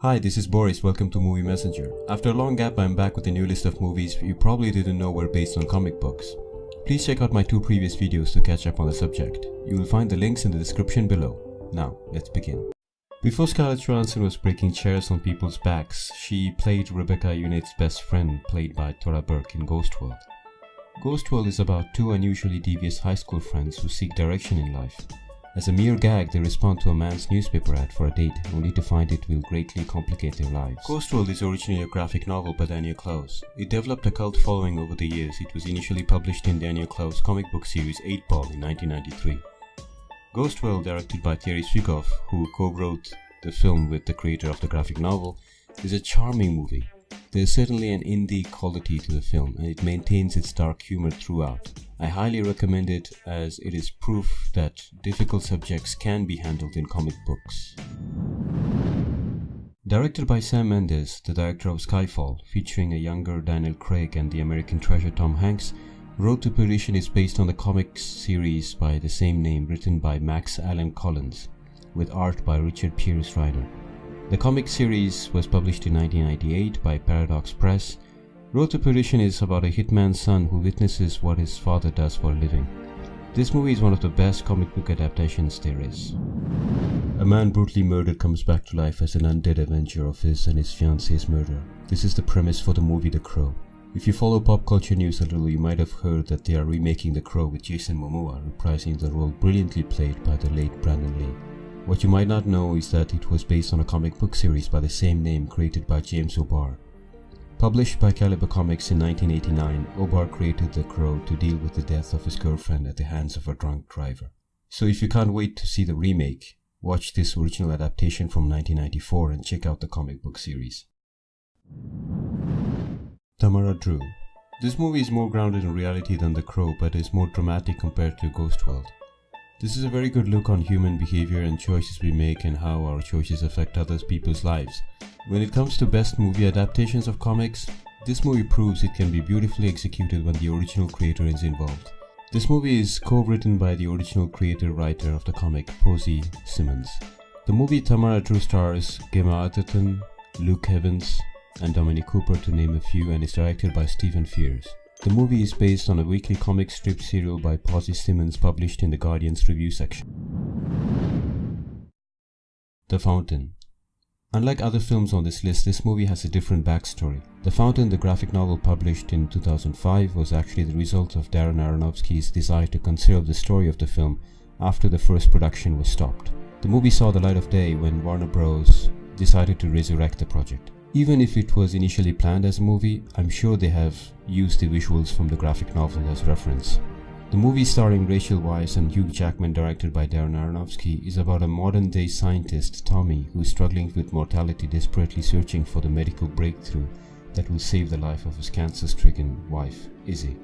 Hi, this is Boris, welcome to Movie Messenger. After a long gap, I'm back with a new list of movies you probably didn't know were based on comic books. Please check out my 2 previous videos to catch up on the subject. You will find the links in the description below. Now, let's begin. Before Scarlett Johansson was breaking chairs on people's backs, she played Rebecca Unit's best friend, played by Tora Burke in Ghost World. Ghost World is about 2 unusually devious high school friends who seek direction in life. As a mere gag, they respond to a man's newspaper ad for a date, only to find it will greatly complicate their lives. Ghost World is originally a graphic novel by Daniel Clowes. It developed a cult following over the years. It was initially published in Daniel Clowes' comic book series 8 Ball in 1993. Ghost World, directed by Zwigoff, who co-wrote the film with the creator of the graphic novel, is a charming movie. There is certainly an indie quality to the film, and it maintains its dark humor throughout. I highly recommend it as it is proof that difficult subjects can be handled in comic books. Directed by Sam Mendes, the director of Skyfall, featuring a younger Daniel Craig and the American treasure Tom Hanks, Road to Perdition is based on the comics series by the same name written by Max Allan Collins, with art by Richard Pierce Ryder. The comic series was published in 1998 by Paradox Press. Road to Perdition is about a hitman's son who witnesses what his father does for a living. This movie is one of the best comic book adaptations there is. A man brutally murdered comes back to life as an undead avenger of his and his fiancée's murder. This is the premise for the movie The Crow. If you follow pop culture news a little, you might have heard that they are remaking The Crow with Jason Momoa reprising the role brilliantly played by the late Brandon Lee. What you might not know is that it was based on a comic book series by the same name created by James O'Barr. Published by Caliber Comics in 1989, O'Barr created The Crow to deal with the death of his girlfriend at the hands of a drunk driver. So if you can't wait to see the remake, watch this original adaptation from 1994 and check out the comic book series. Tamara, Drewe. This movie is more grounded in reality than The Crow, but is more dramatic compared to Ghost World. This is a very good look on human behavior and choices we make and how our choices affect other people's lives. When it comes to best movie adaptations of comics, this movie proves it can be beautifully executed when the original creator is involved. This movie is co-written by the original creator-writer of the comic, Posey Simmons. The movie Tamara, Drewe stars Gemma Arterton, Luke Evans, and Dominic Cooper to name a few, and is directed by Stephen Frears. The movie is based on a weekly comic strip serial by Posey Simmons published in the Guardian's review section. The Fountain. Unlike other films on this list, this movie has a different backstory. The Fountain, the graphic novel published in 2005, was actually the result of Darren Aronofsky's desire to conserve the story of the film after the first production was stopped. The movie saw the light of day when Warner Bros. Decided to resurrect the project. Even if it was initially planned as a movie, I'm sure they have used the visuals from the graphic novel as reference. The movie starring Rachel Weisz and Hugh Jackman, directed by Darren Aronofsky, is about a modern-day scientist, Tommy, who is struggling with mortality, desperately searching for the medical breakthrough that will save the life of his cancer-stricken wife, Izzy.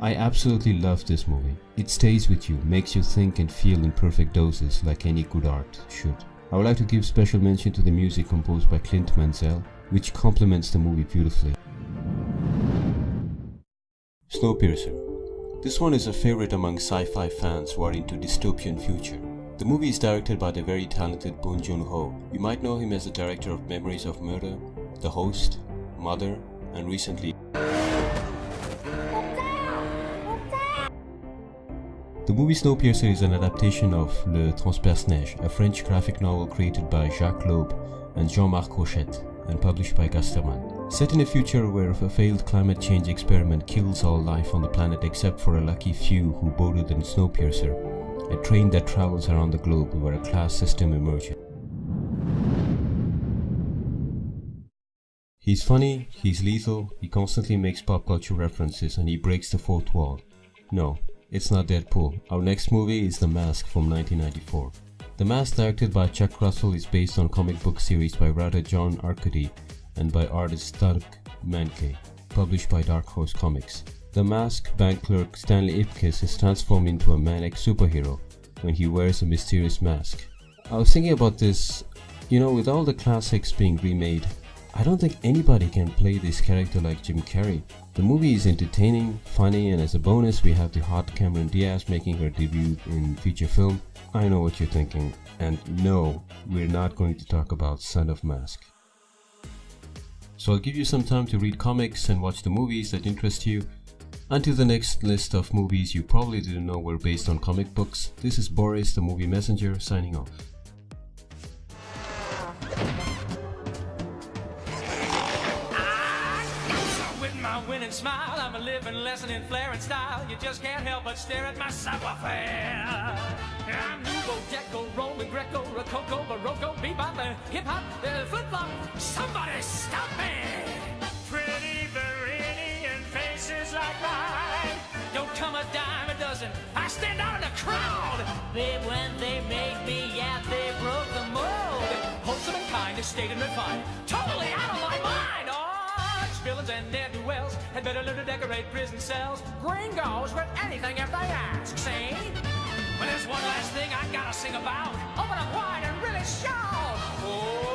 I absolutely love this movie. It stays with you, makes you think and feel in perfect doses like any good art should. I would like to give special mention to the music composed by Clint Mansell, which complements the movie beautifully. Snowpiercer. This one is a favorite among sci-fi fans who are into dystopian future. The movie is directed by the very talented Bong Joon-ho. You might know him as the director of Memories of Murder, The Host, Mother, and recently The movie Snowpiercer is an adaptation of Le Transperce-Neige, a French graphic novel created by Jacques Loeb and Jean-Marc Rochette and published by Casterman. Set in a future where a failed climate change experiment kills all life on the planet except for a lucky few who boarded in Snowpiercer, a train that travels around the globe where a class system emerges. He's funny, he's lethal, he constantly makes pop culture references, and he breaks the fourth wall. No, it's not Deadpool. Our next movie is The Mask from 1994. The Mask, directed by Chuck Russell, is based on comic book series by writer John Arcudi and by artist Doug Mahnke, published by Dark Horse Comics. The Mask bank clerk Stanley Ipkiss is transformed into a manic superhero when he wears a mysterious mask. I was thinking about this, with all the classics being remade, I don't think anybody can play this character like Jim Carrey. The movie is entertaining, funny, and as a bonus we have the hot Cameron Diaz making her debut in feature film. I know what you're thinking, and no, we're not going to talk about Son of Mask. So I'll give you some time to read comics and watch the movies that interest you. Until the next list of movies you probably didn't know were based on comic books, this is Boris, the movie messenger, signing off. Winning smile, I'm a living lesson in flair and style. You just can't help but stare at my savoir-faire. I'm Nouveau, Deco, Roman, Greco, Rococo, Baroque, bebop, hip-hop, flip-flop. Somebody stop me! Pretty Beryllian faces like mine don't come a dime a dozen. I stand out in the crowd. They, when they made me, yeah, they broke the mold. Wholesome and kind, estate and refined, totally out of my mind. Villains and ne'er-do-wells had better learn to decorate prison cells. Gringos with anything if they ask, see? But there's one last thing I gotta sing about. Open up wide and really shout. Oh.